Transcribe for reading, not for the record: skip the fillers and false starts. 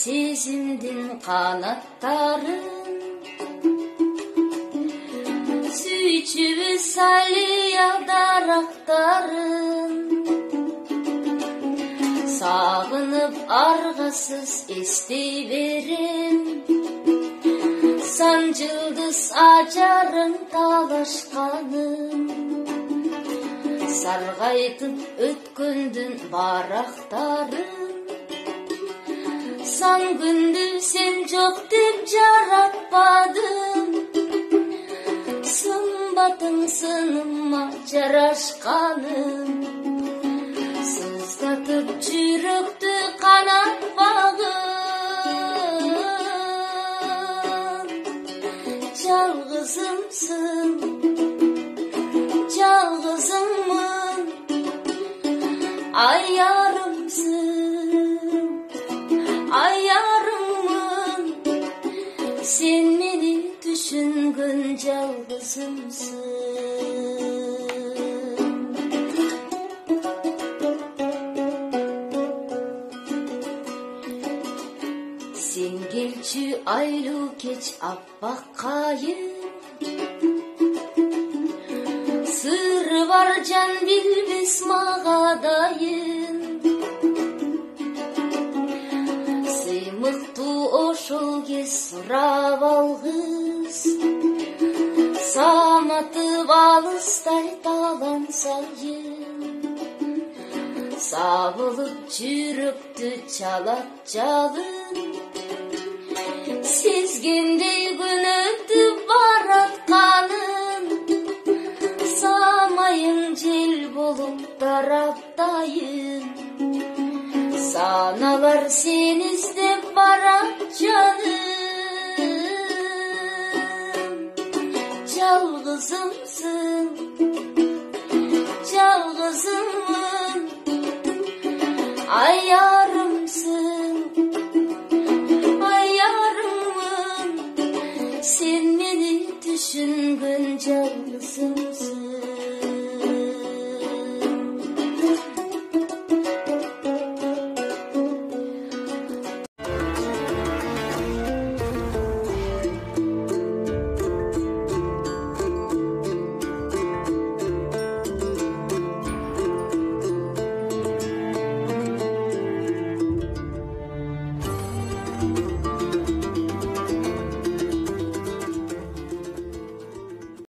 сезимдин канаттарын сүйчүбүз алия дарактарын сагынып аргасыз эстей берем сан жылдыз ажарын талашканын саргайтып өткөндүн барактарын сан күндү сен жок деп жаратпадым сымбатың сыныма жарашканын сыздатып жүрөктү канатпагын жалгызымсың жалгызыңмын аярыммын сен мени түшүнгөн жалгызымсың сен келчү айлуу кеч аппак кайын сыры бар жан билбес мага дайын сыймыктуу ошол кез сурап алгыс саматып алыстай талансайын сабылып жүрөктү чалат жалын сезгендей күн өтүп баратканын самайың жел болуп тараптайын саналар сен издеп барат жаным жалгызым